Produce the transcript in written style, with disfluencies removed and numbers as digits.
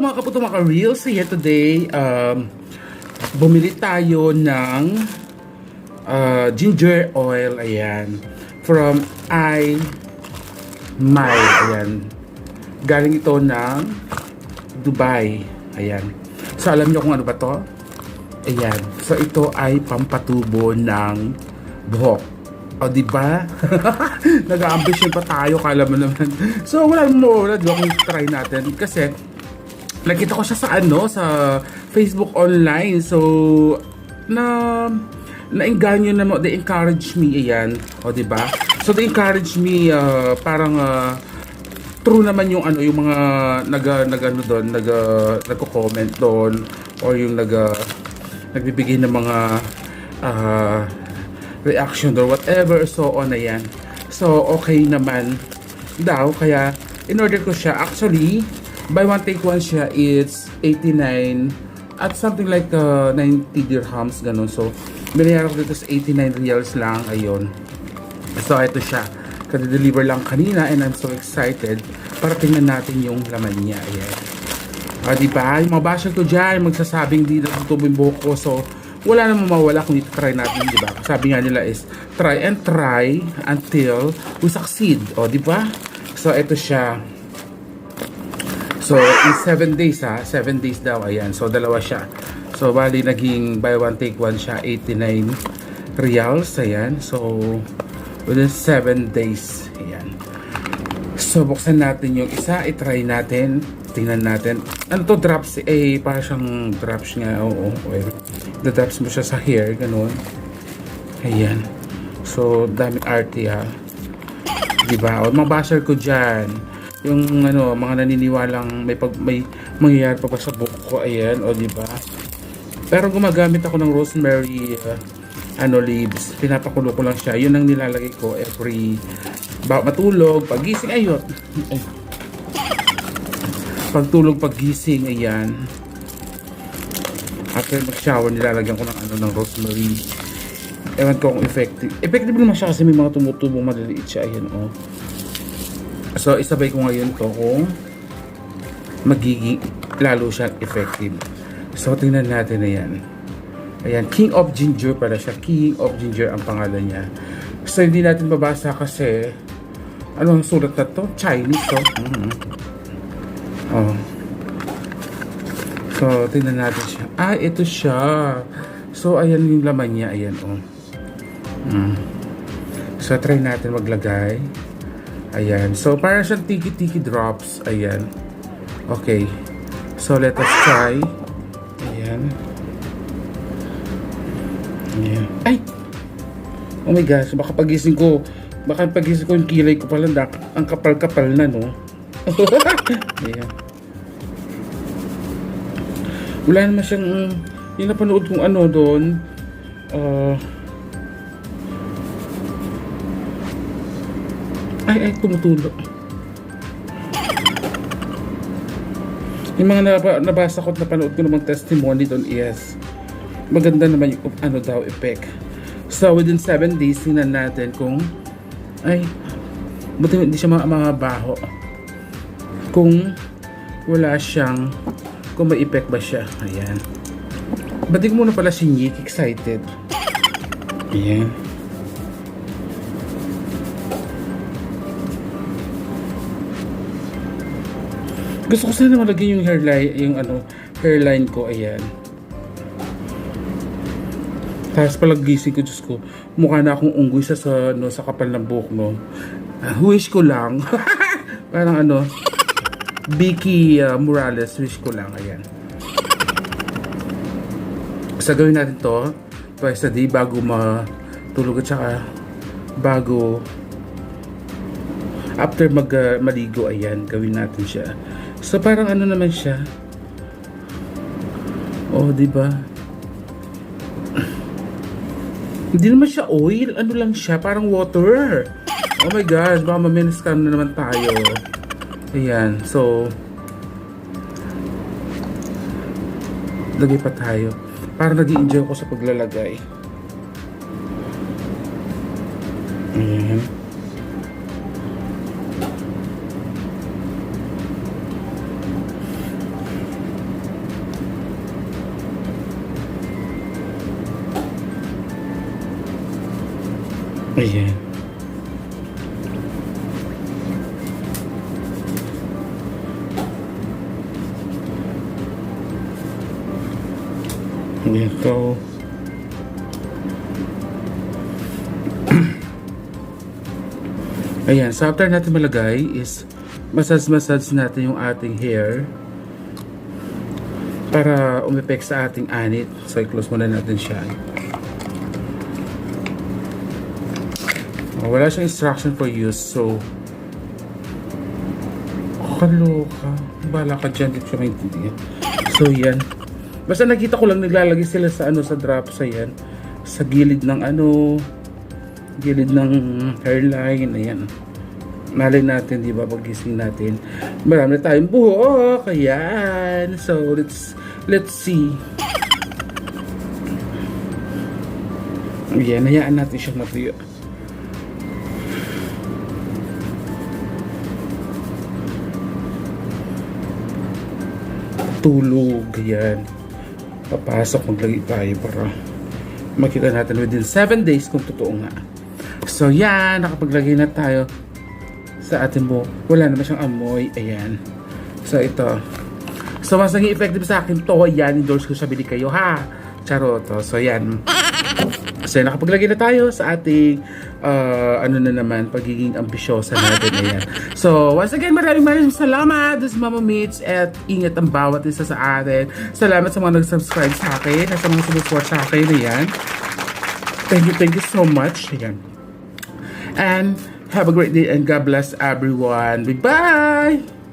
mga kaputo mga ka-reels. Here today, bumili tayo ng ginger oil, ayan, from My, ayan. Galing ito ng Dubai, ayan. So alam nyo kung ano ba to? Ayan. So ito ay pampatubo ng buhok. O diba? Nag-a-ambition pa tayo, kala mo naman. So wala mo, di ba kung try natin kasi nakita ko siya sa sa Facebook online. So na-engganyo na mo, they encourage me, ayan. O diba? So they encourage me, parang true naman yung yung mga nagko-comment doon, or yung nagbibigay ng mga reaction or whatever, so on, ayan. So okay naman daw, kaya in order ko siya. Actually buy one take one siya, it's 89 at something like 90 dirhams ganun. So binayaran ko dito sa 89 reals lang, ayun. So ito siya, kada-deliver lang kanina, and I'm so excited para tingnan natin yung laman niya, ayan. Diba? Yung mga basher ko dyan magsasabing di natutubo yung buhok ko, so wala namang mawala kung ito-try natin, diba? Sabi nga nila is try and try until we succeed, o diba? So ito siya. So in 7 days 7 days daw, ayan. So dalawa siya. So bali naging buy one take one siya, 89 reals, ayan. So within 7 days, ayan. So buksan natin yung isa, i-try natin, tingnan natin. Ano to, drops, para siyang drops nga, oo. The-drops mo siya sa hair, ganun. Ayan. So daming arte, ha. Diba? O mga basher ko dyan, yung mga naniniwalang may mangyayari pa ba sa buhok ko, ayan, o diba? Pero gumagamit ako ng rosemary leaves, pinapakulo ko lang siya. Yun ang nilalagay ko every matulog, pagising, ayun. Pagtulog, pagising, ayan. After mag-shower, nilalagyan ko ng rosemary. Ewan ko kung effective. Effective naman siya kasi may mga tumutubong maliliit siya, ayan, oh. So isabay ko ngayon to kung magiging lalo siya effective. So tingnan natin, ayan. Ayan, King of Ginger pala siya. King of Ginger ang pangalan niya. So hindi natin mabasa kasi ano ang sulat na to? Chinese to. Oh. So tingnan natin siya. Ito siya. So ayan yung laman niya. Ayan, oh. So try natin maglagay. Ayan. So para siyang tiki-tiki drops. Ayan. Okay. So let us try. Ayan. Yeah. Ay! Oh my gosh, baka pagising ko yung kilay ko pala, ang kapal-kapal na, no? Ayan. Wala naman siyang yung napanood kong doon, ay, tumutulo. Yung mga nabasa ko at napanood ko namang testimony doon, yes, maganda naman yung effect. So within 7 days, tingnan natin kung buti hindi siya mabaho, kung wala siyang, kung may effect ba siya. Ayan. Ba't ko muna pala si Nick, excited. Ayan. Gusto ko sana malagay yung hairline ko, ayan. Tapos palagising ko, Diyos ko, mukha na akong unggoy sa kapal ng buhok, no. Wish ko lang. Parang Vicky Morales, wish ko lang, ayan. So gawin natin to twice a day bago matulog, at saka bago after maligo, ayan, gawin natin siya. So parang naman siya. Oh, diba? Hindi naman siya oil, lang siya, parang water. Oh my gosh, baka ma-scam na naman tayo. Ayan, so lagay pa tayo. Parang nag-i-enjoy ko sa paglalagay. Ayan. Ayan. Ito. Ayan, so after natin malagay is massage natin yung ating hair para umepek sa ating anit. So i-close muna natin siya. Wala siyang instruction for use, so kaloka. Bala ka dyan, dito siya maintindihan. So yan. Basta nakita ko lang naglalagay sila sa sa drops, ayan. Sa gilid ng gilid ng hairline, ayan. Malay natin, di ba, pagising natin. Marami na tayong buhok, ayan. So, let's see. Ayan, hayaan natin siyang matuyo. Tulog, ayan. Papasok, maglagay tayo para makita natin within 7 days kung totoo nga. So yan, nakapaglagay na tayo sa ating buhok. Wala naman siyang amoy, ayan. So ito. So mas naging effective sa akin to, yan, endorse ko siya, bili kayo ha. Charot. So yan. So nakapaglagay na tayo sa ating pagiging ambisyosa natin, ayan. So once again, maraming salamat sa Mama Mitch at ingat ang bawat isa sa atin. Salamat sa mga nag-subscribe sa akin at sa mga sumusupport sa akin, ayan. Thank you so much, ayan. And have a great day and God bless everyone. Bye-bye!